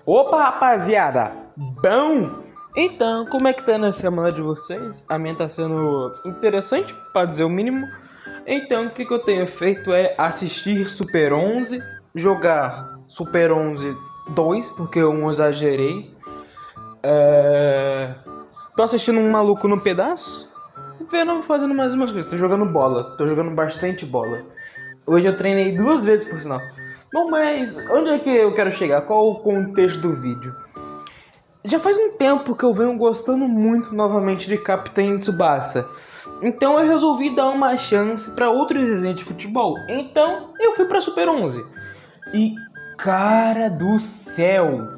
Opa, rapaziada! Bom? Então, como é que tá na semana de vocês? A minha tá sendo interessante, pra dizer o mínimo. Então, o que eu tenho feito é assistir Super 11, jogar Super 11 2, porque eu não exagerei. Tô assistindo um maluco no pedaço, vendo, fazendo mais umas coisas. Tô jogando bola, tô jogando bastante bola. Hoje eu treinei 2 vezes, por sinal. Bom, mas onde é que eu quero chegar? Qual o contexto do vídeo? Já faz um tempo que eu venho gostando muito novamente de Capitão Tsubasa. Então eu resolvi dar uma chance para outros desenhos de futebol. Então eu fui para Super 11. E cara do céu,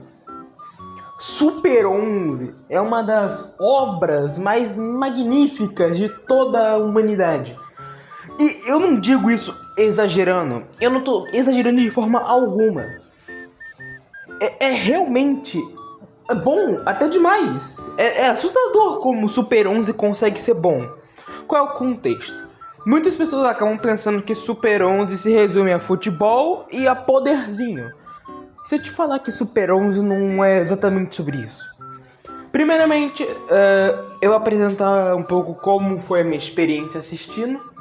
Super 11 é uma das obras mais magníficas de toda a humanidade. E eu não digo isso exagerando. Eu não tô exagerando de forma alguma. É realmente bom, até demais. É assustador como o Super 11 consegue ser bom. Qual é o contexto? Muitas pessoas acabam pensando que Super 11 se resume a futebol e a poderzinho. Se eu te falar que Super 11 não é exatamente sobre isso. Primeiramente, eu vou apresentar um pouco como foi a minha experiência assistindo.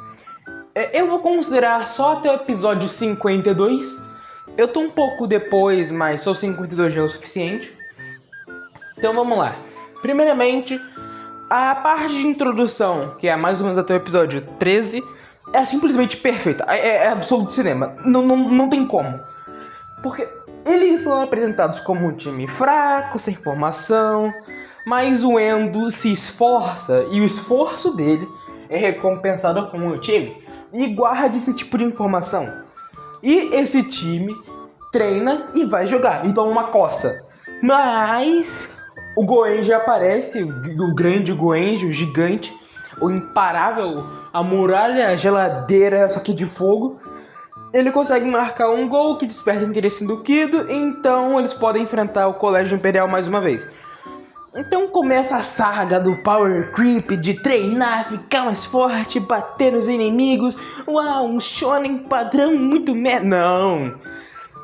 Eu vou considerar só até o episódio 52. Eu tô um pouco depois, mas só 52 já é o suficiente. Então vamos lá. Primeiramente, a parte de introdução, que é mais ou menos até o episódio 13, é simplesmente perfeita. É absoluto cinema. Não tem como. Porque eles são apresentados como um time fraco, sem formação, mas o Endo se esforça e o esforço dele é recompensado como um time e guarda esse tipo de informação. E esse time treina e vai jogar, e toma uma coça. Mas o Goenji aparece, o grande Goenji, o gigante, o imparável, a muralha geladeira, só que de fogo. Ele consegue marcar um gol que desperta interesse do Kido, então eles podem enfrentar o Colégio Imperial mais uma vez. Então começa a saga do Power Creep, de treinar, ficar mais forte, bater nos inimigos. Uau, um shonen padrão muito Não,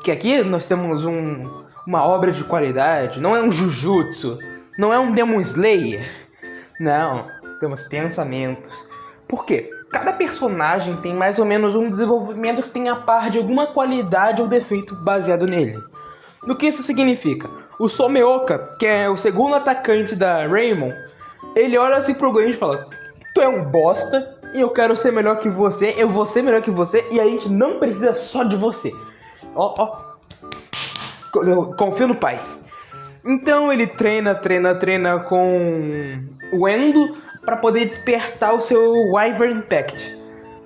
que aqui nós temos uma obra de qualidade, não é um Jujutsu, não é um Demon Slayer. Não, temos pensamentos. Por quê? Cada personagem tem mais ou menos um desenvolvimento que tem a par de alguma qualidade ou defeito baseado nele. O que isso significa? O Someoka, que é o segundo atacante da Raymond, ele olha assim pro Goenji e fala: tu é um bosta e eu quero ser melhor que você, eu vou ser melhor que você e a gente não precisa só de você. Confia no pai. Então ele treina com o Endo para poder despertar o seu Wyvern Pact.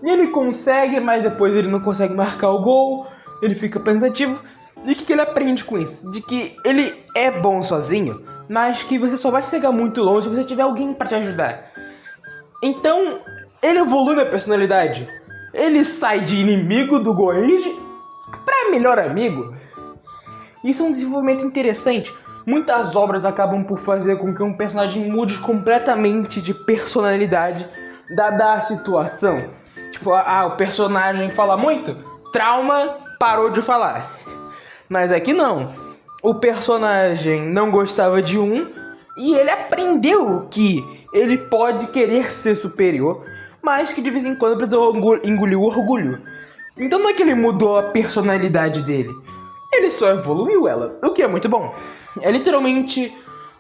E ele consegue, mas depois ele não consegue marcar o gol, ele fica pensativo. E o que ele aprende com isso? De que ele é bom sozinho, mas que você só vai chegar muito longe se você tiver alguém para te ajudar. Então, ele evolui a personalidade. Ele sai de inimigo do Goenji para melhor amigo. Isso é um desenvolvimento interessante. Muitas obras acabam por fazer com que um personagem mude completamente de personalidade dada a situação. Tipo, o personagem fala muito, trauma, parou de falar. Mas aqui não. O personagem não gostava de um e ele aprendeu que ele pode querer ser superior, mas que de vez em quando precisa engolir o orgulho. Então não é que ele mudou a personalidade dele, ele só evoluiu ela, o que é muito bom. É literalmente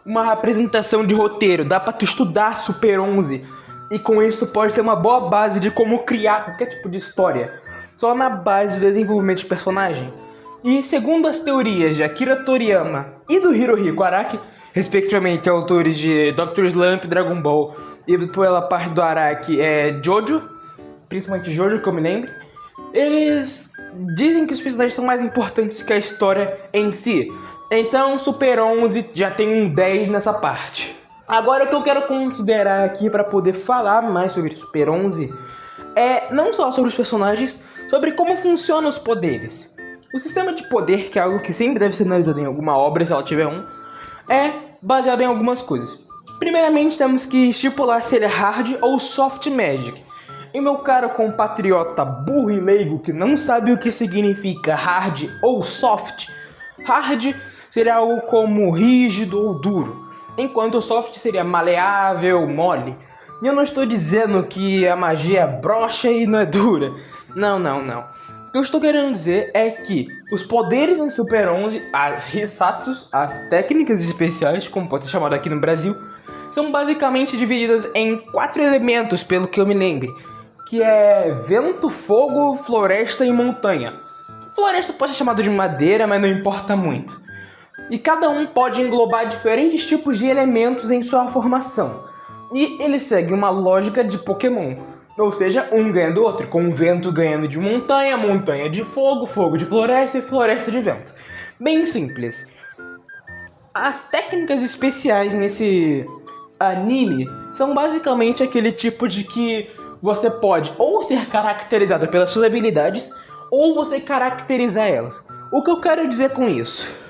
uma apresentação de roteiro, dá pra tu estudar Super 11 e com isso tu pode ter uma boa base de como criar qualquer tipo de história, só na base do desenvolvimento de personagem. E segundo as teorias de Akira Toriyama e do Hirohiko Araki, respectivamente autores de Dr. Slump, Dragon Ball, e pela parte do Araki Jojo, principalmente Jojo que eu me lembro, eles dizem que os personagens são mais importantes que a história em si. Então Super 11 já tem um 10 nessa parte. Agora o que eu quero considerar aqui para poder falar mais sobre Super 11 é não só sobre os personagens, sobre como funcionam os poderes. O sistema de poder, que é algo que sempre deve ser analisado em alguma obra, se ela tiver um, é baseado em algumas coisas. Primeiramente, temos que estipular se ele é hard ou soft magic. E meu caro compatriota burro e leigo que não sabe o que significa hard ou soft, hard seria algo como rígido ou duro, enquanto o soft seria maleável, mole. E eu não estou dizendo que a magia é broxa e não é dura. Não. O que eu estou querendo dizer é que os poderes em Super 11, as Hisatsus, as técnicas especiais, como pode ser chamado aqui no Brasil, são basicamente divididas em 4 elementos, pelo que eu me lembre, que é vento, fogo, floresta e montanha. Floresta pode ser chamado de madeira, mas não importa muito. E cada um pode englobar diferentes tipos de elementos em sua formação. E ele segue uma lógica de Pokémon. Ou seja, um ganha do outro, com o vento ganhando de montanha, montanha de fogo, fogo de floresta e floresta de vento. Bem simples. As técnicas especiais nesse anime são basicamente aquele tipo de que você pode ou ser caracterizado pelas suas habilidades, ou você caracterizar elas. O que eu quero dizer com isso?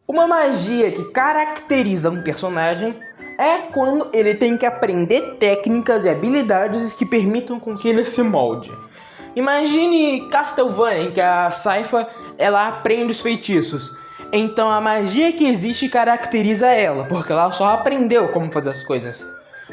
Uma magia que caracteriza um personagem é quando ele tem que aprender técnicas e habilidades que permitam com que ele se molde. Imagine Castlevania, em que a Sypha ela aprende os feitiços. Então a magia que existe caracteriza ela, porque ela só aprendeu como fazer as coisas.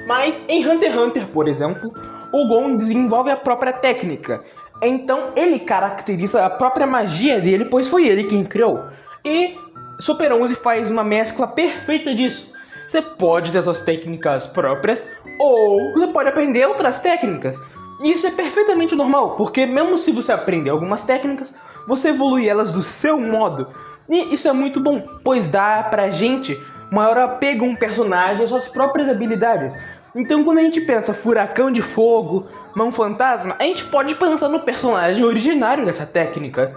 Mas em Hunter x Hunter, por exemplo, o Gon desenvolve a própria técnica. Então ele caracteriza a própria magia dele, pois foi ele quem criou. E Super 11 faz uma mescla perfeita disso. Você pode ter suas técnicas próprias, ou você pode aprender outras técnicas. E isso é perfeitamente normal, porque mesmo se você aprender algumas técnicas, você evolui elas do seu modo. E isso é muito bom, pois dá pra gente maior apego a um personagem e suas próprias habilidades. Então quando a gente pensa furacão de fogo, mão fantasma, a gente pode pensar no personagem originário dessa técnica,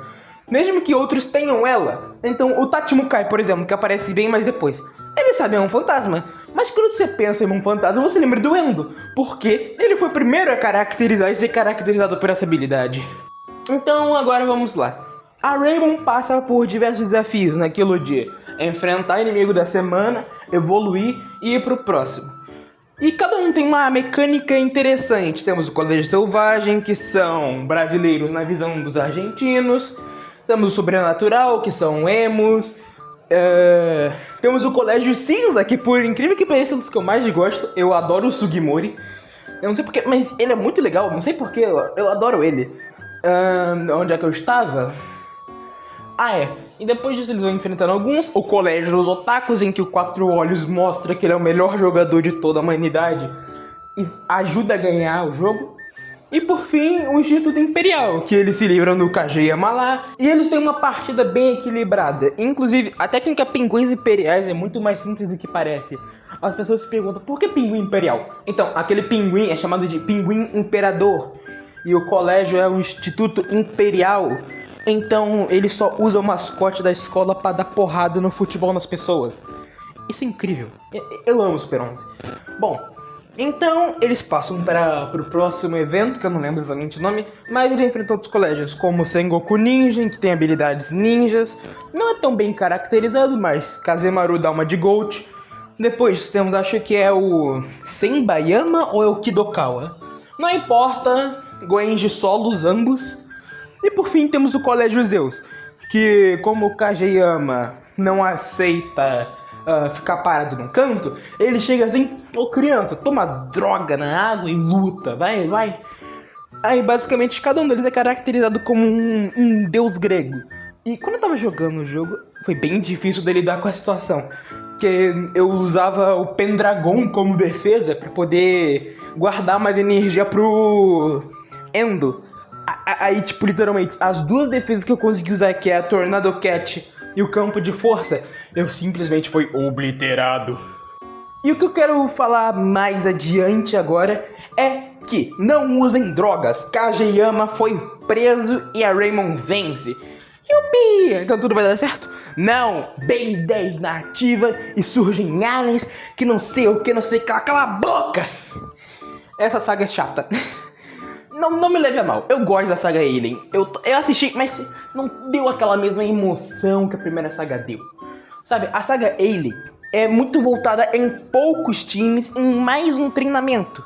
mesmo que outros tenham ela. Então o Tachimukai, por exemplo, que aparece bem mais depois, ele sabe é um fantasma, mas quando você pensa em um fantasma, você lembra do Endo, porque ele foi o primeiro a caracterizar e ser caracterizado por essa habilidade. Então agora vamos lá. A Raymond passa por diversos desafios naquilo de enfrentar o inimigo da semana, evoluir e ir pro próximo. E cada um tem uma mecânica interessante. Temos o Colégio Selvagem, que são brasileiros na visão dos argentinos. Temos o Sobrenatural, que são emos. Temos o Colégio Cinza, que por incrível que pareça é um dos que eu mais gosto. Eu adoro o Sugimori. Eu não sei porquê, mas ele é muito legal. Não sei porquê, eu adoro ele. Onde é que eu estava? E depois disso eles vão enfrentando alguns. O Colégio dos Otakus, em que o Quatro Olhos mostra que ele é o melhor jogador de toda a humanidade e ajuda a ganhar o jogo. E por fim, o Instituto Imperial, que eles se livram do Kageyama lá. E eles têm uma partida bem equilibrada. Inclusive, a técnica Pinguins Imperiais é muito mais simples do que parece. As pessoas se perguntam, por que Pinguim Imperial? Então, aquele pinguim é chamado de Pinguim Imperador. E o colégio é o Instituto Imperial. Então, ele só usa o mascote da escola pra dar porrada no futebol nas pessoas. Isso é incrível. Eu amo Super 11. Bom, então eles passam pro próximo evento, que eu não lembro exatamente o nome, mas eles enfrentam outros colégios, como Sengoku Ninja, que tem habilidades ninjas. Não é tão bem caracterizado, mas Kazemaru dá uma de Gold. Depois temos, acho que é o Senbayama ou é o Kidokawa. Não importa, Goenji solos ambos. E por fim temos o Colégio Zeus, que como o Kageyama não aceita ficar parado num canto, ele chega assim, ô criança, toma droga na água e luta, vai. Aí basicamente cada um deles é caracterizado como um deus grego. E quando eu tava jogando o jogo, foi bem difícil de lidar com a situação, porque eu usava o Pendragon como defesa pra poder guardar mais energia pro Endo. Aí, tipo, literalmente, as duas defesas que eu consegui usar, que é a Tornado Cat e o Campo de Força, eu simplesmente fui obliterado. E o que eu quero falar mais adiante agora é que não usem drogas. Kageyama foi preso e a Raymond vence. Yupi! Então tudo vai dar certo? Não! Ben 10 na ativa e surgem aliens que não sei o que, não sei o que. Cala a boca! Essa saga é chata. Não me leve a mal, eu gosto da saga Alien. Eu assisti, mas não deu aquela mesma emoção que a primeira saga deu. Sabe, a saga Alien é muito voltada em poucos times, em mais um treinamento.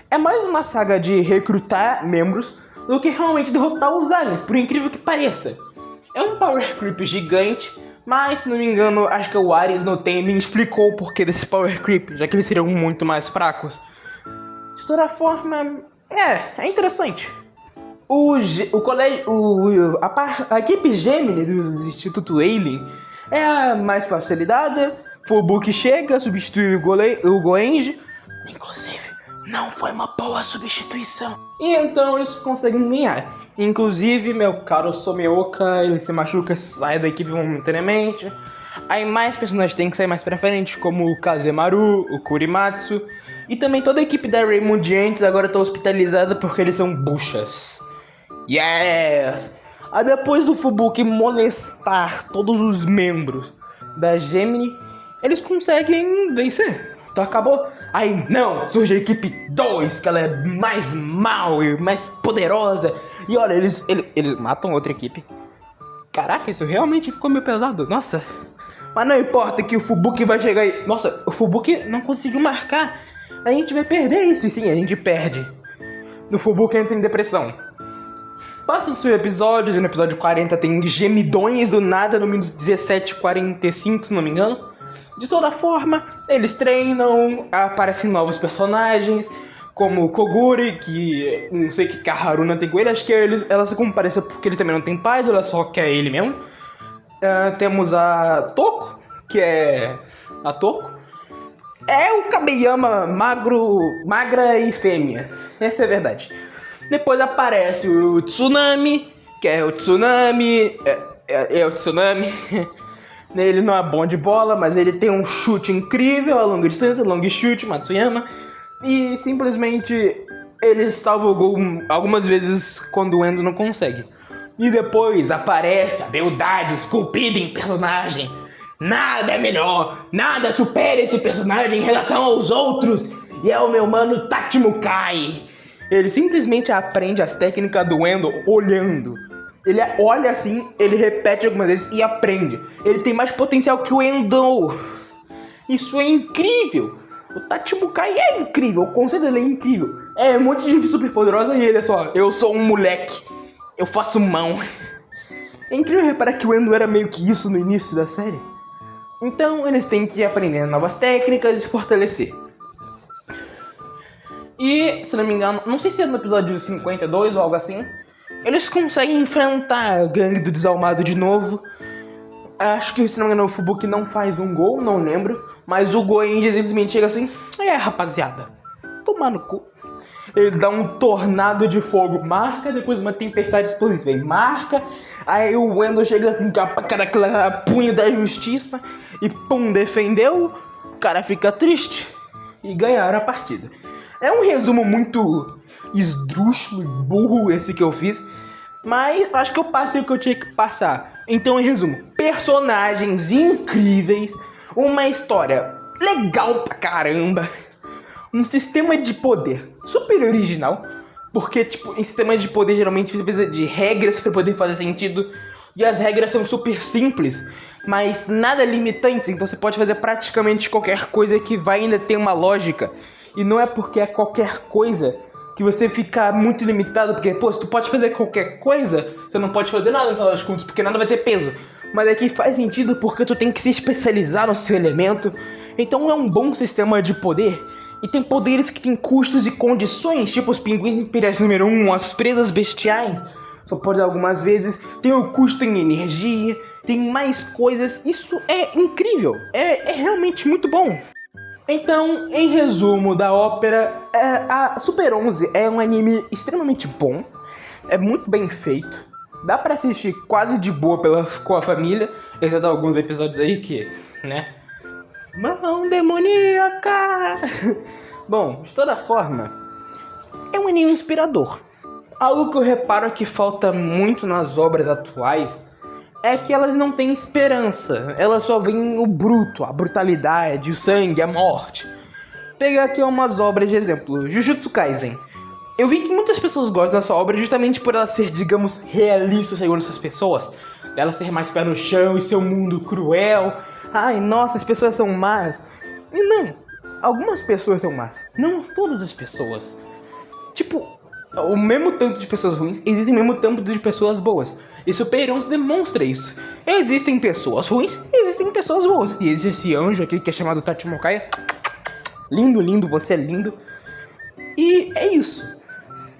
É mais uma saga de recrutar membros do que realmente derrotar os aliens, por incrível que pareça. É um power creep gigante, Mas, se não me engano, acho que o Ares no Tem me explicou o porquê desse power creep, já que eles seriam muito mais fracos. De toda forma, é interessante. A equipe Gemini do Instituto Alien é a mais facilitada. Fubuki chega, substitui o Goenji. Inclusive, não foi uma boa substituição. E então eles conseguem ganhar. Inclusive, meu caro Someoka, ele se machuca, sai da equipe momentaneamente. Aí mais personagens têm que sair mais pra frente, como o Kazemaru, o Kurimatsu. E também toda a equipe da Raymond antes agora tá hospitalizada porque eles são buchas. Yes! Aí depois do Fubuki molestar todos os membros da Gemini, eles conseguem vencer. Então acabou. Aí não, surge a equipe 2, que ela é mais mal e mais poderosa. E olha, eles matam outra equipe. Caraca, isso realmente ficou meio pesado. Nossa. Mas não importa que o Fubuki vai chegar aí. Nossa, o Fubuki não conseguiu marcar. A gente vai perder isso. E sim, a gente perde. O Fubuki entra em depressão. Passam-se episódios, e no episódio 40 tem gemidões do nada, no minuto 17:45, se não me engano. De toda forma, eles treinam, aparecem novos personagens, como o Koguri, que não sei que Haruna tem com ele, acho que ela se compareceu porque ele também não tem paz, ela só quer ele mesmo. Temos a Toko, que é a Toko. É o Kabeyama magra e fêmea, essa é a verdade. Depois aparece o Tsunami, que é o Tsunami, é o Tsunami. Ele não é bom de bola, mas ele tem um chute incrível a longa distância, long chute, Matsuyama. E simplesmente ele salva o gol algumas vezes quando o Endo não consegue. E depois aparece a beldade esculpida em personagem. Nada é melhor, nada supera esse personagem em relação aos outros. E é o meu mano Tachimukai. Ele simplesmente aprende as técnicas do Endo olhando. Ele olha assim, ele repete algumas vezes e aprende. Ele tem mais potencial que o Endo. Isso é incrível. O Tachimukai é incrível, o conceito dele é incrível. É um monte de gente super poderosa e ele é só, eu sou um moleque, eu faço mão. É incrível reparar que o Endo era meio que isso no início da série. Então eles têm que ir aprendendo novas técnicas e se fortalecer. E, se não me engano, não sei se é no episódio 52 ou algo assim, eles conseguem enfrentar a gangue do Desalmado de novo. Acho que, se não me engano, o Fubuki não faz um gol, não lembro. Mas o Goenji simplesmente chega assim, rapaziada, tomar no cu. Ele dá um tornado de fogo, marca, depois uma tempestade explosiva, aí marca. Aí o Endo chega assim, com aquela punho da justiça e pum, defendeu. O cara fica triste e ganharam a partida. É um resumo muito esdrúxulo e burro esse que eu fiz, mas acho que eu passei o que eu tinha que passar. Então, em resumo, personagens incríveis, uma história legal pra caramba, um sistema de poder super original, porque, tipo, em sistema de poder geralmente você precisa de regras pra poder fazer sentido, e as regras são super simples, mas nada limitantes, então você pode fazer praticamente qualquer coisa que vai ainda ter uma lógica. E não é porque é qualquer coisa que você fica muito limitado, porque, pô, se tu pode fazer qualquer coisa, você não pode fazer nada no final das contas, porque nada vai ter peso. Mas aqui faz sentido porque tu tem que se especializar no seu elemento. Então é um bom sistema de poder. E tem poderes que tem custos e condições, tipo os pinguins imperiais número 1, as presas bestiais, só pode algumas vezes. Tem o custo em energia, tem mais coisas. Isso é incrível, é realmente muito bom. Então, em resumo da ópera, a Super 11 é um anime extremamente bom, é muito bem feito, dá pra assistir quase de boa com a família, exceto alguns episódios aí que, né, mão demoníaca. Bom, de toda forma, é um anime inspirador. Algo que eu reparo que falta muito nas obras atuais é que elas não têm esperança, elas só veem o bruto, a brutalidade, o sangue, a morte. Pegar aqui umas obras de exemplo, Jujutsu Kaisen. Eu vi que muitas pessoas gostam dessa obra justamente por ela ser, digamos, realista segundo essas pessoas. Dela ser mais pé no chão e ser um mundo cruel. Ai, nossa, as pessoas são más. E não, algumas pessoas são más, não todas as pessoas. Tipo, o mesmo tanto de pessoas ruins, existe o mesmo tanto de pessoas boas. E Super 11 demonstra isso. Existem pessoas ruins e existem pessoas boas. E existe esse anjo aqui que é chamado Tachimokaia. Lindo, lindo, você é lindo. E é isso.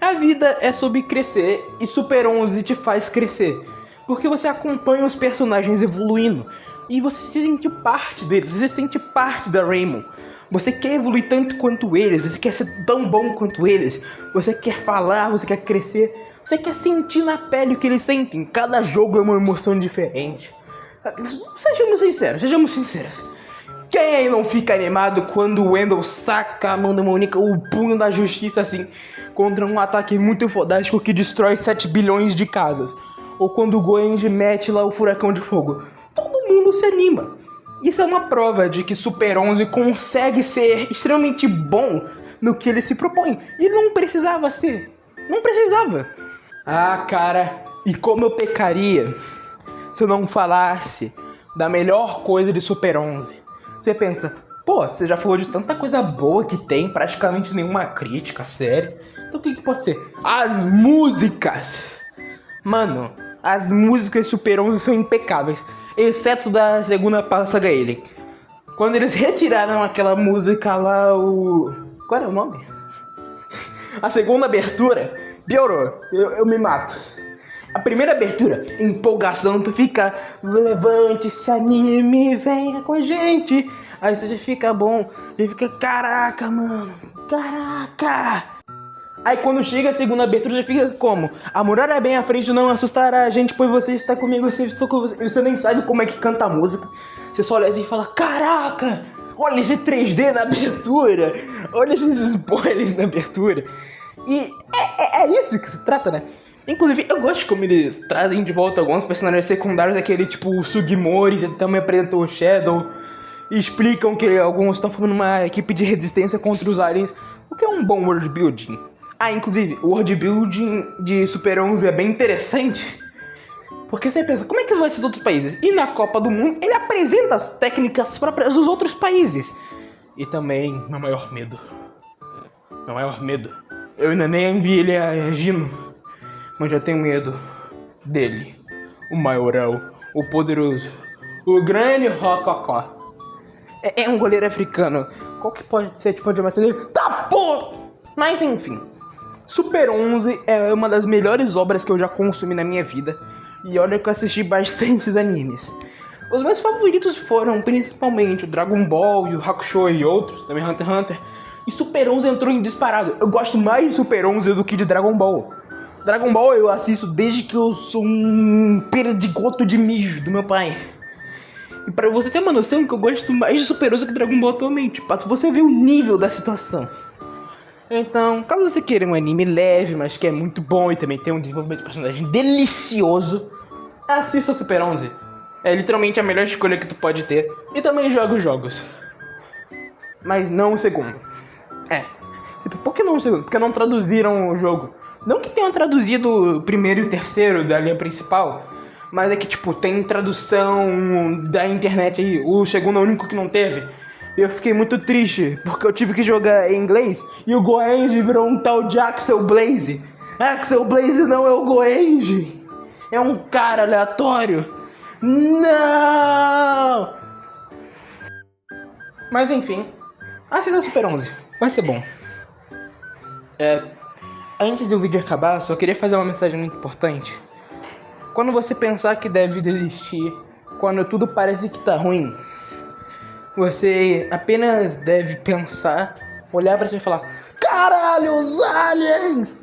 A vida é sobre crescer e Super 11 te faz crescer. Porque você acompanha os personagens evoluindo. E você se sente parte deles, você se sente parte da Rainbow. Você quer evoluir tanto quanto eles, você quer ser tão bom quanto eles. Você quer falar, você quer crescer. Você quer sentir na pele o que eles sentem. Cada jogo é uma emoção diferente. Sejamos sinceros. Quem aí não fica animado quando o Wendell saca a mão da Monica, o punho da justiça assim, contra um ataque muito fodástico que destrói 7 bilhões de casas? Ou quando o Goenji mete lá o furacão de fogo? Todo mundo se anima. Isso é uma prova de que Super 11 consegue ser extremamente bom no que ele se propõe. E não precisava ser. Não precisava. Ah, cara, e como eu pecaria se eu não falasse da melhor coisa de Super 11. Você pensa, pô, você já falou de tanta coisa boa que tem, praticamente nenhuma crítica, sério. Então o que pode ser? As músicas! Mano, as músicas de Super 11 são impecáveis, exceto da segunda Saga Alien. Quando eles retiraram aquela música lá, qual era o nome? A segunda abertura, piorou, eu me mato. A primeira abertura, empolgação, tu fica, levante, se anime, venha com a gente. Aí você já fica bom, já fica, caraca, mano, caraca. Aí quando chega a segunda abertura já fica como? A muralha é bem à frente, não assustará a gente, pois você está comigo, eu estou com você. E você nem sabe como é que canta a música. Você só olha assim e fala, caraca, olha esse 3D na abertura, olha esses spoilers na abertura. E é isso que se trata, né? Inclusive, eu gosto como eles trazem de volta alguns personagens secundários, aquele tipo o Sugimori, também apresentou o Shadow, e explicam que alguns estão formando uma equipe de resistência contra os aliens, o que é um bom world building. Ah, inclusive, o world building de Super 11 é bem interessante, porque você pensa, como é que vai ser os outros países? E na Copa do Mundo, ele apresenta as técnicas próprias dos outros países. E também, meu maior medo, eu ainda nem enviei ele a Gino. Mas eu tenho medo dele, o maioral, o poderoso, o grande Rococó. É um goleiro africano. Qual que pode ser tipo de dele? Tá, pô! Mas enfim, Super 11 é uma das melhores obras que eu já consumi na minha vida. E olha que eu assisti bastantes animes. Os meus favoritos foram principalmente o Dragon Ball e o Hakusho e outros, também Hunter x Hunter. E Super 11 entrou em disparado. Eu gosto mais de Super 11 do que de Dragon Ball. Dragon Ball eu assisto desde que eu sou um perdigoto de mijo do meu pai. E pra você ter uma noção que eu gosto mais de Super 11 que Dragon Ball atualmente, pra você ver o nível da situação. Então, caso você queira um anime leve, mas que é muito bom e também tem um desenvolvimento de personagem delicioso, assista Super 11. É literalmente a melhor escolha que tu pode ter. E também joga os jogos. Mas não o segundo. Por que não o segundo? Porque não traduziram o jogo. Não que tenham traduzido o primeiro e o terceiro da linha principal, mas é que, tipo, tem tradução da internet aí. O segundo é o único que não teve. E eu fiquei muito triste, porque eu tive que jogar em inglês e o Goenji virou um tal de Axel Blaze. Axel Blaze não é o Goenji. É um cara aleatório. Não! Mas enfim, assista Super 11. Vai ser bom. Antes do vídeo acabar, só queria fazer uma mensagem muito importante. Quando você pensar que deve desistir, quando tudo parece que tá ruim, você apenas deve pensar, olhar pra você e falar: caralho, os aliens!